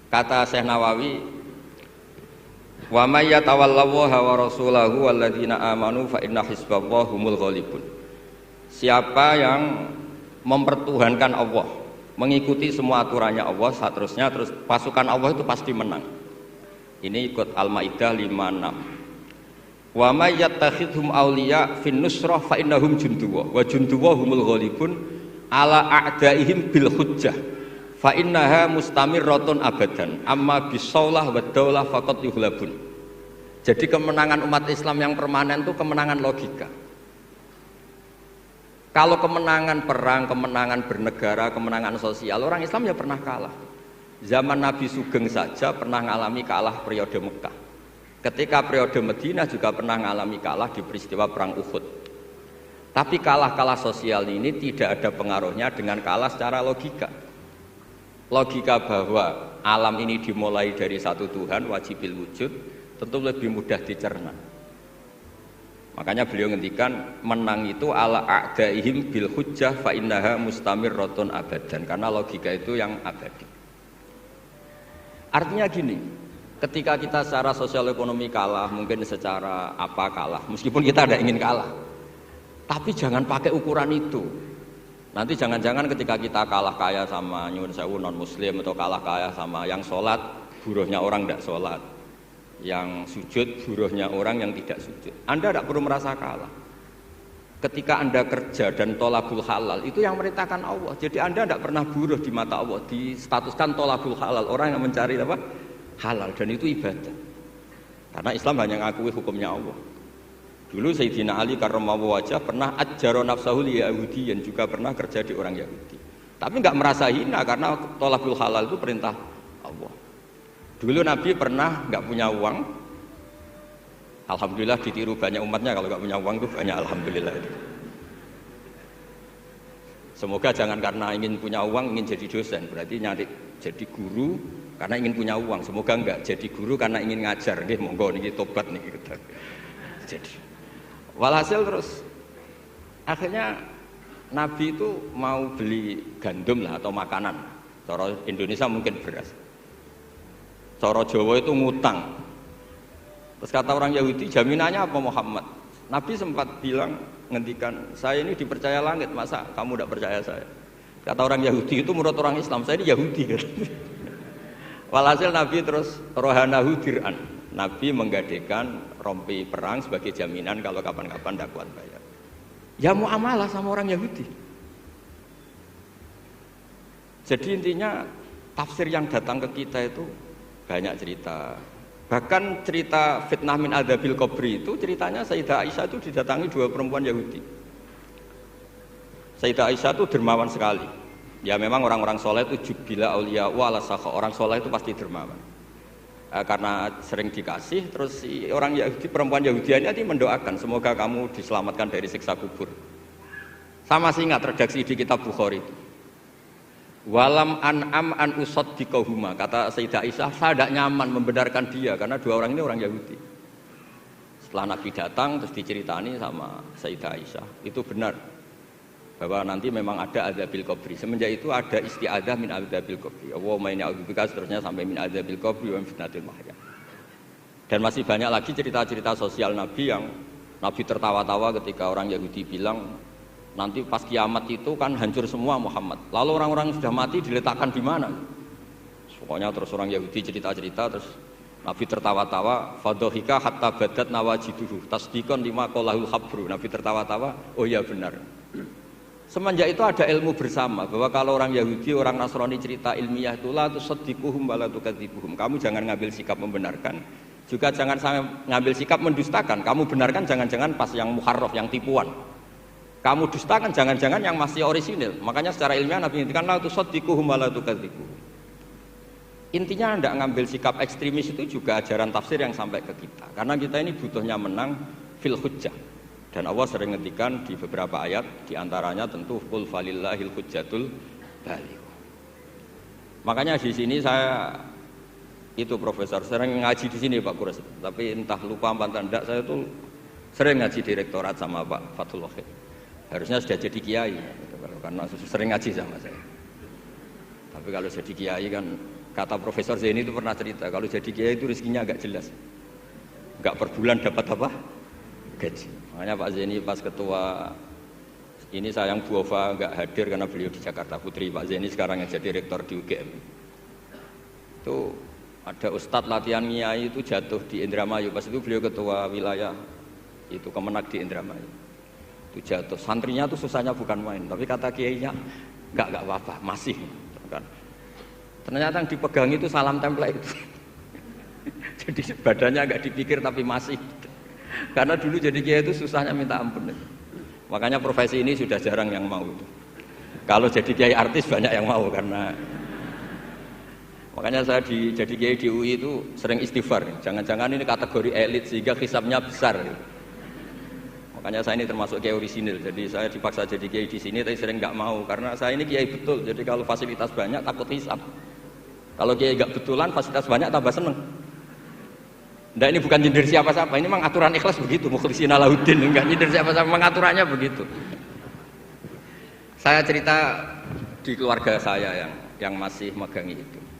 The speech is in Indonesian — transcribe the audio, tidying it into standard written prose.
Kata Syekh Nawawi, wa may yatawallallaha wa rasulahu walladzina amanu fa inna hizballahi humul ghalibun. Siapa yang mempertuhankan Allah, mengikuti semua aturannya Allah, seterusnya terus pasukan Allah itu pasti menang. Ini ikut Al-Maidah 56. Wa may yattakhidhum awliya fin nusrah fa innahum junduwa wa junduwa humul ghalibun ala a'daihim bil hujjah fa innaha mustamirratun abadan amma bisaulah wa daulah faqad yuhlabun. Jadi kemenangan umat Islam yang permanen itu kemenangan logika. Kalau kemenangan perang, kemenangan bernegara, kemenangan sosial, orang Islam ya pernah kalah. Zaman Nabi Sugeng saja pernah mengalami kalah periode Mekah. Ketika periode Madinah juga pernah mengalami kalah di peristiwa perang Uhud. Tapi kalah-kalah sosial ini tidak ada pengaruhnya dengan kalah secara logika. Logika bahwa alam ini dimulai dari satu Tuhan, wajibil wujud, tentu lebih mudah dicerna. Makanya beliau ngendikan menang itu ala a'daihim bil hujjah fa innaha mustamirratun abadan, karena logika itu yang abadi. Artinya gini, ketika kita secara sosial ekonomi kalah, mungkin secara apa kalah, meskipun kita tidak ingin kalah, tapi jangan pakai ukuran itu. Nanti jangan-jangan ketika kita kalah kaya sama nyuwun sewu non muslim, atau kalah kaya sama yang sholat, buruhnya orang tidak sholat, yang sujud, buruhnya orang yang tidak sujud, Anda tidak perlu merasa kalah. Ketika Anda kerja dan tolabul halal, itu yang merintahkan Allah. Jadi Anda tidak pernah buruh di mata Allah, distatuskan tolabul halal, orang yang mencari apa? Halal, dan itu ibadah. Karena Islam hanya mengakui hukumnya Allah. Dulu Sayyidina Ali karramallahu wajhah pernah ajjaro nafsahu li yahudiyan, juga pernah kerja di orang Yahudi. Tapi enggak merasa hina karena tolabul halal itu perintah Allah. Dulu Nabi pernah enggak punya uang. Alhamdulillah ditiru banyak umatnya, kalau enggak punya uang itu banyak alhamdulillah itu. Semoga jangan karena ingin punya uang ingin jadi dosen, berarti nyari jadi guru karena ingin punya uang. Semoga enggak jadi guru karena ingin ngajar. Nggih monggo niki tobat niki gitu. Jadi walhasil terus akhirnya Nabi itu mau beli gandum lah atau makanan. Cara Indonesia mungkin beras. Cara Jawa itu ngutang. Terus kata orang Yahudi, jaminannya apa Muhammad? Nabi sempat bilang, ngendikan, saya ini dipercaya langit, masa kamu tidak percaya saya? Kata orang Yahudi itu menurut orang Islam, saya ini Yahudi. Walhasil Nabi terus rohanahu dir'an. Nabi menggadekan rompi perang sebagai jaminan kalau kapan-kapan tidak kuat bayar. Ya muamalah sama orang Yahudi. Jadi intinya tafsir yang datang ke kita itu banyak cerita. Bahkan cerita fitnah min adzabil qabri itu ceritanya Sayyidah Aisyah itu didatangi dua perempuan Yahudi. Sayyidah Aisyah itu dermawan sekali. Ya memang orang-orang soleh itu jubila auliya wa ala sakha. Orang soleh itu pasti dermawan. Karena sering dikasih, terus si orang Yahudi, perempuan Yahudianya ini mendoakan semoga kamu diselamatkan dari siksa kubur. Sama sih ingat redaksi di kitab Bukhari. Walam an'am an usaddiqahuma, kata Sayyidah Aisyah, saya tidak nyaman membenarkan dia karena dua orang ini orang Yahudi. Setelah Nabi datang terus diceritani sama Sayyidah Aisyah, itu benar bahwa nanti memang ada adzabil qabri. Semenjak itu ada isti'adzah min adzabil qabri. Allahumma inni a'udzubika, seterusnya sampai min adzabil qabri wa min fitnatil mahya. Dan masih banyak lagi cerita-cerita sosial Nabi yang Nabi tertawa-tawa ketika orang Yahudi bilang nanti pas kiamat itu kan hancur semua Muhammad. Lalu orang-orang sudah mati diletakkan di mana? Pokoknya terus orang Yahudi cerita-cerita, terus Nabi tertawa-tawa, fadhahika hatta badat nawajiduhu tasdiqan lima qalahul habru. Nabi tertawa-tawa, oh iya benar. Semenjak itu ada ilmu bersama bahwa kalau orang Yahudi, orang Nasrani cerita ilmiah itu la tusaddiquhum wa la tukadzibuhum. Kamu jangan ngambil sikap membenarkan, juga jangan ngambil sikap mendustakan. Kamu benarkan jangan-jangan pas yang muharraf, yang tipuan. Kamu dustakan jangan-jangan yang masih orisinil. Makanya secara ilmiah Nabi ngintikan la tusaddiquhum wa la tukadzibuhum. Intinya tidak ngambil sikap ekstremis itu juga ajaran tafsir yang sampai ke kita. Karena kita ini butuhnya menang fil hujjah. Dan Allah sering ngendikan di beberapa ayat, diantaranya tentu qul falillahil hujjatul baligh. Makanya di sini saya itu profesor sering ngaji di sini Pak Kures, tapi entah lupa apa tidak, saya itu sering ngaji direktorat sama Pak Fathul Wahid. Harusnya sudah jadi kiai, karena sering ngaji sama saya. Tapi kalau jadi kiai kan kata Profesor Zaini itu pernah cerita kalau jadi kiai itu rezekinya agak jelas, nggak per bulan dapat apa gaji. Makanya Pak Zaini pas ketua ini sayang Bu Ova nggak hadir karena beliau di Jakarta, putri Pak Zaini sekarang yang jadi rektor di UGM. Itu ada ustadz latihan kiai itu jatuh di Indramayu, pas itu beliau ketua wilayah itu Kemenak di Indramayu. Itu jatuh, santrinya tuh susahnya bukan main, tapi kata kiainya nggak apa-apa, masih kan. Ternyata yang dipegang itu salam template itu. Jadi badannya nggak dipikir tapi masih. Karena dulu jadi kiai itu susahnya minta ampun. Makanya profesi ini sudah jarang yang mau. Kalau jadi kiai artis banyak yang mau karena makanya saya jadi kiai di UI itu sering istighfar. Jangan-jangan ini kategori elit sehingga hisabnya besar. Makanya saya ini termasuk kiai orisinil. Jadi saya dipaksa jadi kiai di sini tapi sering nggak mau karena saya ini kiai betul. Jadi kalau fasilitas banyak takut hisab. Kalau kiai nggak betulan fasilitas banyak tambah seneng. Nah ini bukan nyindir siapa-siapa, ini memang aturan ikhlas begitu, mukhlisina lahuddin, enggak nyindir siapa-siapa, memang aturannya begitu. Saya cerita di keluarga saya yang masih megangi itu.